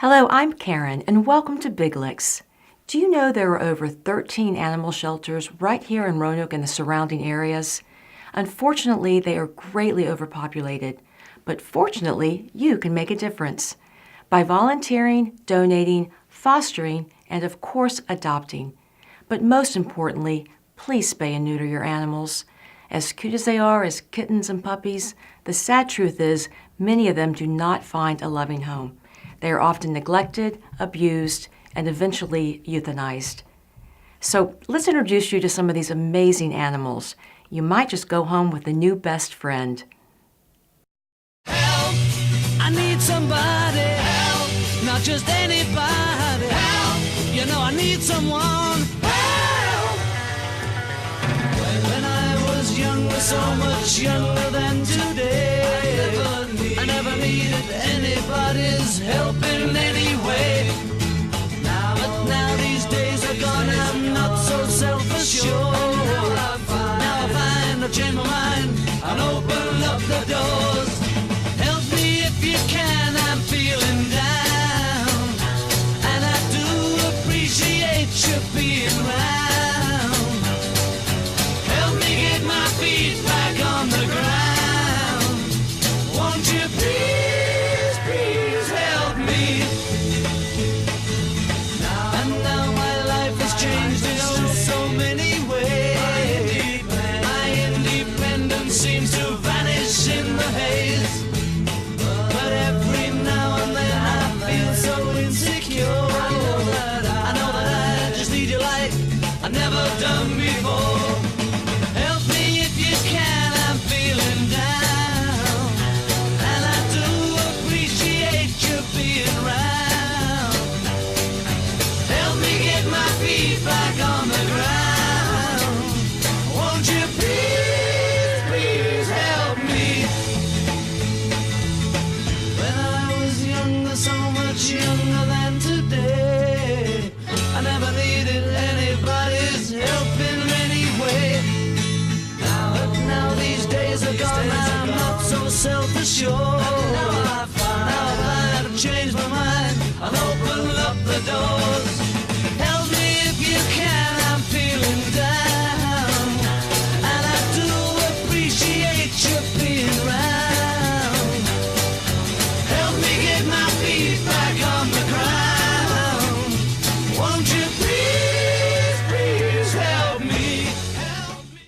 Hello, I'm Karen, and welcome to Big Licks. Do you know there are over 13 animal shelters right here in Roanoke and the surrounding areas? Unfortunately, they are greatly overpopulated, but fortunately, you can make a difference by volunteering, donating, fostering, and of course, adopting. But most importantly, please spay and neuter your animals. As cute as they are as kittens and puppies, the sad truth is many of them do not find a loving home. They are often neglected, abused, and eventually euthanized. So let's introduce you to some of these amazing animals. You might just go home with a new best friend. Help! I need somebody. Help! Not just anybody. Help! You know I need someone. Help! When I was younger, so much younger than today, I never needed anybody's help in any way. But now these days are gone, I'm not so self-assured. Now I find I've changed my mind and open up the doors. Help me if you can, I'm feeling down, and I do appreciate you being around. Help me get my feet back on the ground. Won't you please, please help me? And now my life has changed in oh so many ways. My independence seems to vanish in the haze. But every now and then I feel so insecure. I know that I just need you like I've never done before. Help me if you can, I'm feeling down, and I do appreciate you being around. Help me get my feet back on the ground. Won't you please, please help me? When I was younger, so much younger than today, I never needed anybody's help in any way. But now these days are gone, I'm not so self-assured. Now I find I've changed my mind and opened up the doors. Help me if you can, I'm feeling down, and I do appreciate you being around. Help me get my feet back on the ground. Won't you please, please help me? Help me.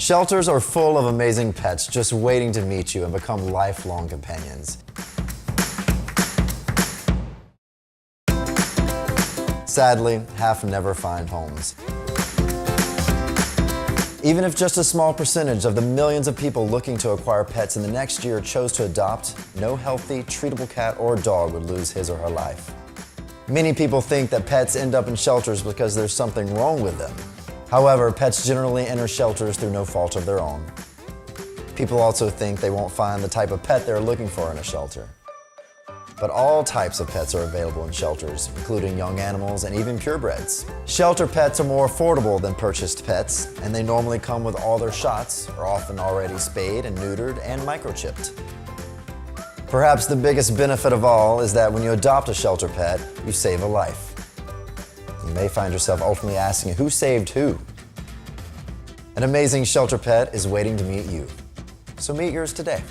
Shelters are full of amazing pets just waiting to meet you and become lifelong companions. Sadly, half never find homes. Even if just a small percentage of the millions of people looking to acquire pets in the next year chose to adopt, no healthy, treatable cat or dog would lose his or her life. Many people think that pets end up in shelters because there's something wrong with them. However, pets generally enter shelters through no fault of their own. People also think they won't find the type of pet they're looking for in a shelter. But all types of pets are available in shelters, including young animals and even purebreds. Shelter pets are more affordable than purchased pets, and they normally come with all their shots, are often already spayed and neutered and microchipped. Perhaps the biggest benefit of all is that when you adopt a shelter pet, you save a life. You may find yourself ultimately asking, who saved who? An amazing shelter pet is waiting to meet you. So meet yours today.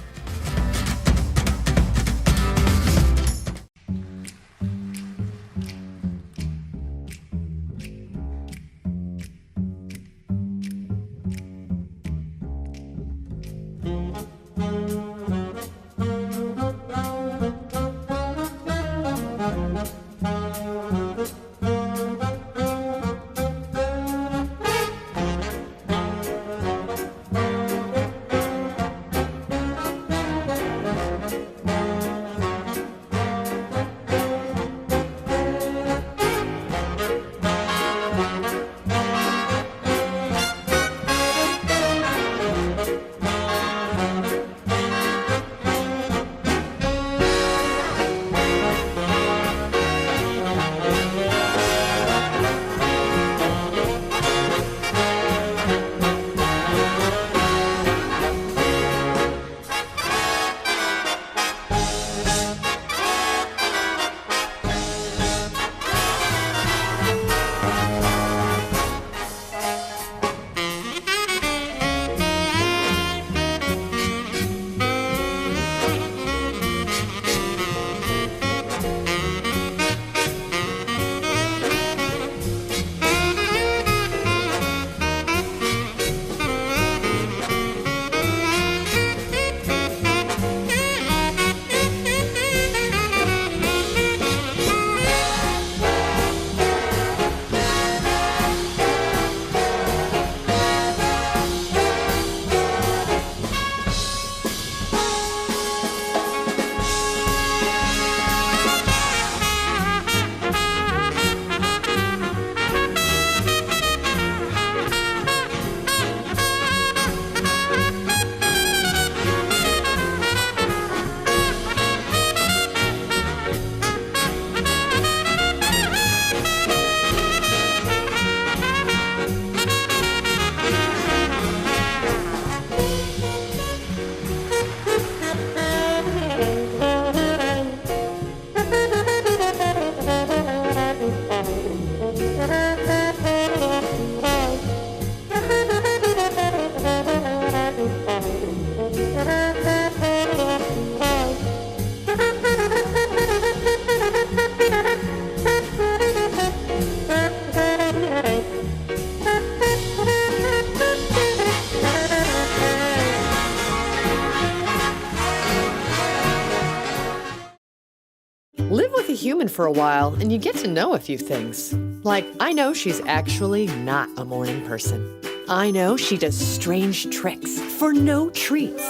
Live with a human for a while and you get to know a few things. Like, I know she's actually not a morning person. I know she does strange tricks for no treats.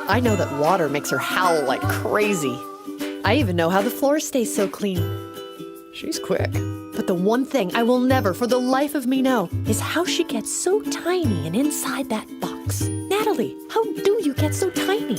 I know that water makes her howl like crazy. I even know how the floor stays so clean. She's quick. But the one thing I will never for the life of me know is how she gets so tiny and inside that box. Natalie, how do you get so tiny?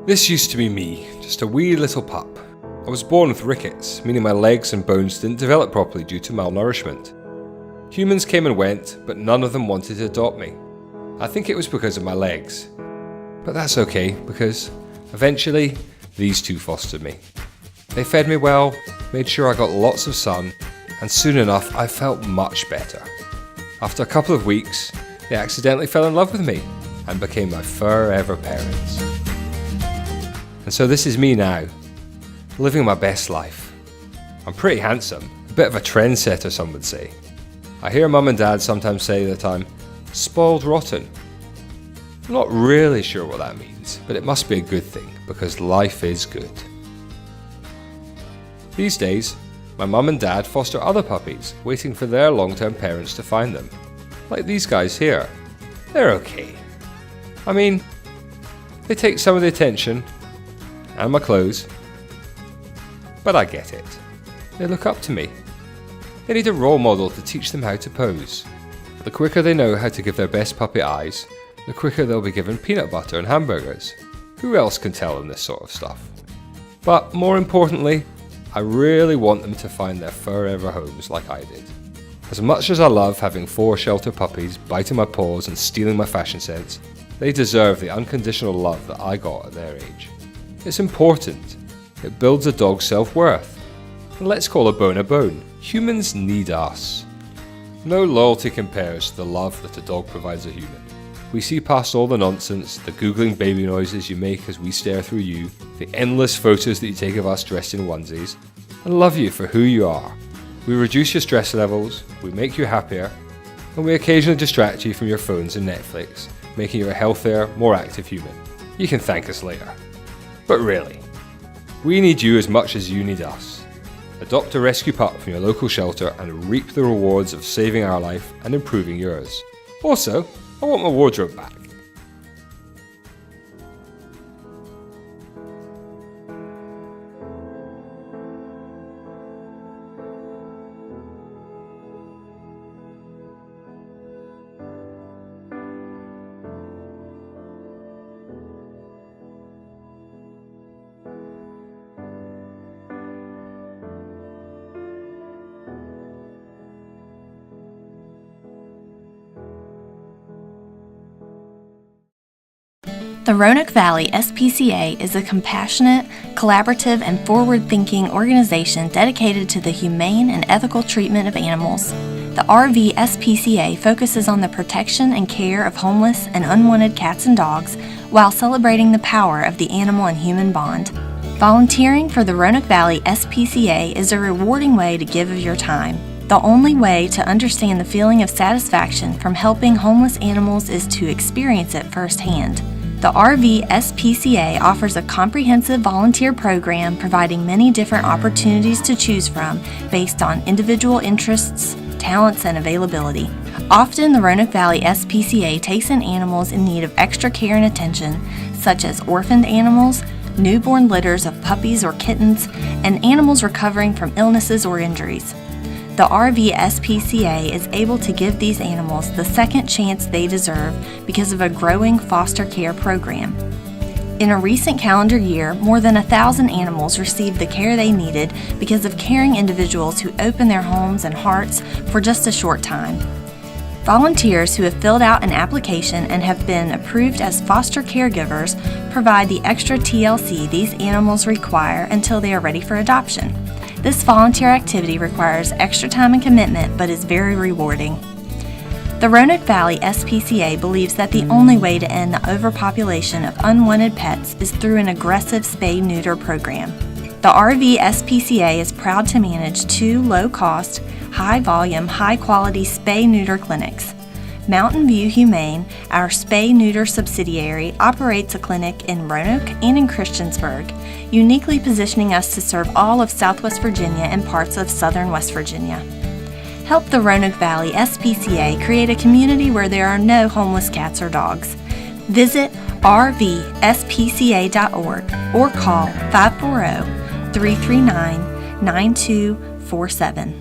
This used to be me, just a wee little pup. I was born with rickets, meaning my legs and bones didn't develop properly due to malnourishment. Humans came and went, but none of them wanted to adopt me. I think it was because of my legs. But that's okay, because eventually, these two fostered me. They fed me well, made sure I got lots of sun, and soon enough I felt much better. After a couple of weeks, they accidentally fell in love with me and became my forever parents. And so this is me now, living my best life. I'm pretty handsome, a bit of a trendsetter some would say. I hear Mum and Dad sometimes say that I'm spoiled rotten. I'm not really sure what that means, but it must be a good thing because life is good. These days, my mum and dad foster other puppies, waiting for their long-term parents to find them. Like these guys here. They're okay. I mean, they take some of the attention, and my clothes, but I get it. They look up to me. They need a role model to teach them how to pose. The quicker they know how to give their best puppy eyes, the quicker they'll be given peanut butter and hamburgers. Who else can tell them this sort of stuff? But more importantly, I really want them to find their forever homes like I did. As much as I love having 4 shelter puppies biting my paws and stealing my fashion sense, they deserve the unconditional love that I got at their age. It's important. It builds a dog's self-worth. And let's call a bone a bone. Humans need us. No loyalty compares to the love that a dog provides a human. We see past all the nonsense, the googling baby noises you make as we stare through you, the endless photos that you take of us dressed in onesies, and love you for who you are. We reduce your stress levels, we make you happier, and we occasionally distract you from your phones and Netflix, making you a healthier, more active human. You can thank us later. But really, we need you as much as you need us. Adopt a rescue pup from your local shelter and reap the rewards of saving our life and improving yours. Also, I want my wardrobe back. The Roanoke Valley SPCA is a compassionate, collaborative, and forward-thinking organization dedicated to the humane and ethical treatment of animals. The RV SPCA focuses on the protection and care of homeless and unwanted cats and dogs while celebrating the power of the animal and human bond. Volunteering for the Roanoke Valley SPCA is a rewarding way to give of your time. The only way to understand the feeling of satisfaction from helping homeless animals is to experience it firsthand. The RV SPCA offers a comprehensive volunteer program providing many different opportunities to choose from based on individual interests, talents, and availability. Often, the Roanoke Valley SPCA takes in animals in need of extra care and attention, such as orphaned animals, newborn litters of puppies or kittens, and animals recovering from illnesses or injuries. The RV SPCA is able to give these animals the second chance they deserve because of a growing foster care program. In a recent calendar year, more than 1,000 animals received the care they needed because of caring individuals who opened their homes and hearts for just a short time. Volunteers who have filled out an application and have been approved as foster caregivers provide the extra TLC these animals require until they are ready for adoption. This volunteer activity requires extra time and commitment, but is very rewarding. The Roanoke Valley SPCA believes that the only way to end the overpopulation of unwanted pets is through an aggressive spay-neuter program. The RV SPCA is proud to manage 2 low-cost, high-volume, high-quality spay-neuter clinics. Mountain View Humane, our spay-neuter subsidiary, operates a clinic in Roanoke and in Christiansburg, uniquely positioning us to serve all of Southwest Virginia and parts of Southern West Virginia. Help the Roanoke Valley SPCA create a community where there are no homeless cats or dogs. Visit rvspca.org or call 540-339-9247.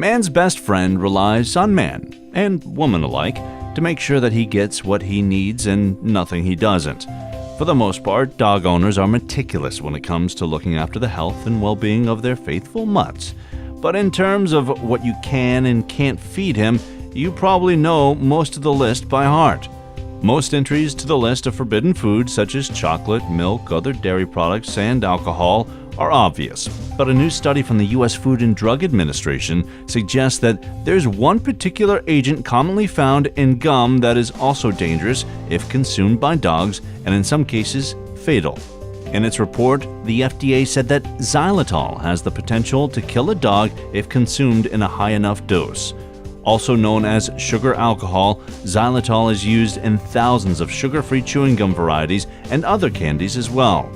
Man's best friend relies on man, and woman alike, to make sure that he gets what he needs and nothing he doesn't. For the most part, dog owners are meticulous when it comes to looking after the health and well-being of their faithful mutts. But in terms of what you can and can't feed him, you probably know most of the list by heart. Most entries to the list of forbidden foods such as chocolate, milk, other dairy products, and alcohol are obvious, but a new study from the U.S. Food and Drug Administration suggests that there's one particular agent commonly found in gum that is also dangerous if consumed by dogs, and in some cases, fatal. In its report, the FDA said that xylitol has the potential to kill a dog if consumed in a high enough dose. Also known as sugar alcohol, xylitol is used in thousands of sugar-free chewing gum varieties and other candies as well.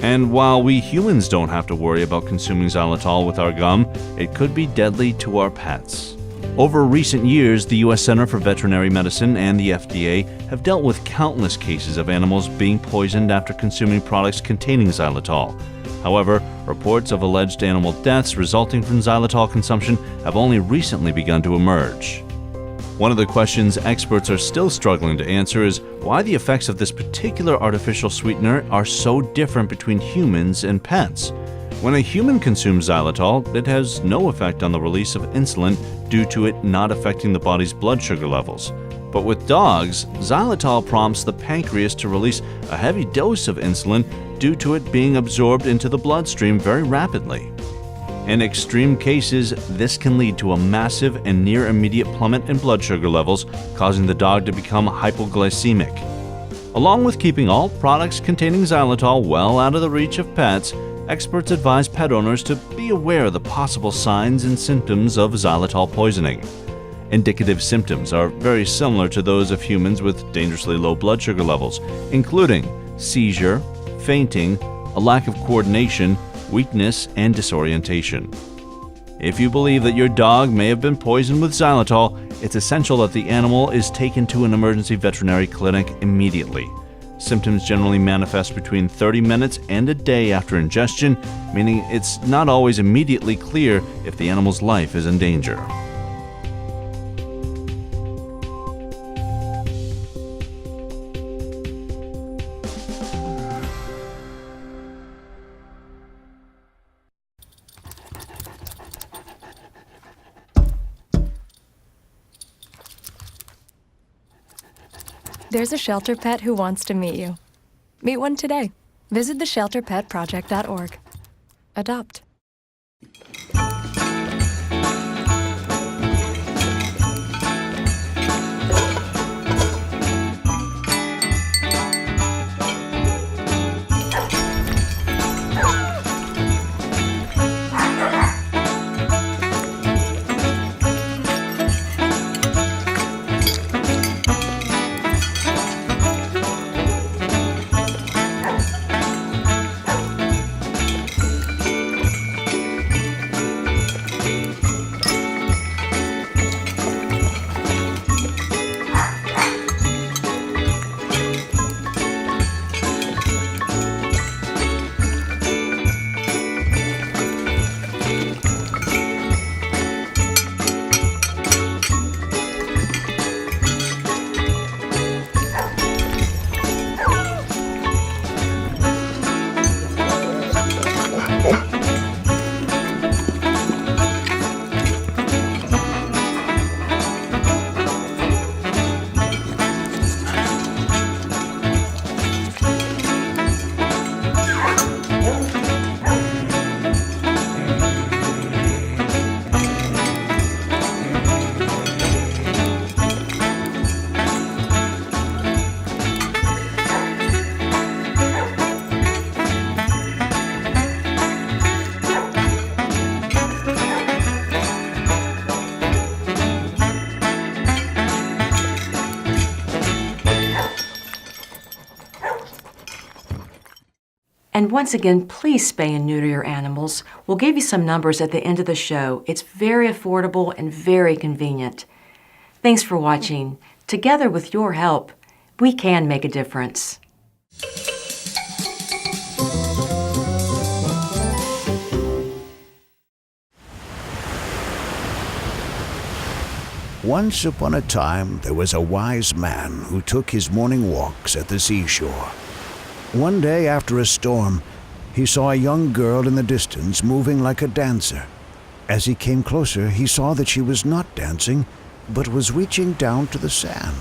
And while we humans don't have to worry about consuming xylitol with our gum, it could be deadly to our pets. Over recent years, the U.S. Center for Veterinary Medicine and the FDA have dealt with countless cases of animals being poisoned after consuming products containing xylitol. However, reports of alleged animal deaths resulting from xylitol consumption have only recently begun to emerge. One of the questions experts are still struggling to answer is why the effects of this particular artificial sweetener are so different between humans and pets. When a human consumes xylitol, it has no effect on the release of insulin due to it not affecting the body's blood sugar levels. But with dogs, xylitol prompts the pancreas to release a heavy dose of insulin due to it being absorbed into the bloodstream very rapidly. In extreme cases, this can lead to a massive and near immediate plummet in blood sugar levels, causing the dog to become hypoglycemic. Along with keeping all products containing xylitol well out of the reach of pets, experts advise pet owners to be aware of the possible signs and symptoms of xylitol poisoning. Indicative symptoms are very similar to those of humans with dangerously low blood sugar levels, including seizure, fainting, a lack of coordination, weakness, and disorientation. If you believe that your dog may have been poisoned with xylitol, it's essential that the animal is taken to an emergency veterinary clinic immediately. Symptoms generally manifest between 30 minutes and a day after ingestion, meaning it's not always immediately clear if the animal's life is in danger. There's a shelter pet who wants to meet you. Meet one today. Visit theshelterpetproject.org. Adopt. And once again, please spay and neuter your animals. We'll give you some numbers at the end of the show. It's very affordable and very convenient. Thanks for watching. Together with your help, we can make a difference. Once upon a time, there was a wise man who took his morning walks at the seashore. One day after a storm, he saw a young girl in the distance moving like a dancer. As he came closer, he saw that she was not dancing, but was reaching down to the sand,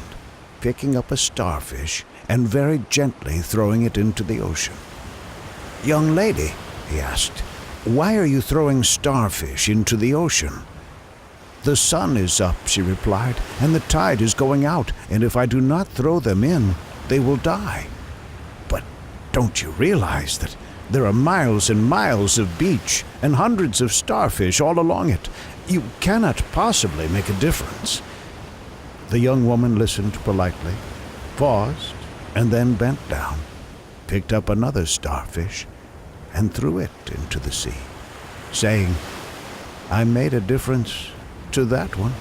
picking up a starfish and very gently throwing it into the ocean. "Young lady," he asked, "why are you throwing starfish into the ocean?" "The sun is up," she replied, "and the tide is going out, and if I do not throw them in, they will die." "But don't you realize that there are miles and miles of beach and hundreds of starfish all along it? You cannot possibly make a difference." The young woman listened politely, paused, and then bent down, picked up another starfish, and threw it into the sea, saying, "I made a difference to that one."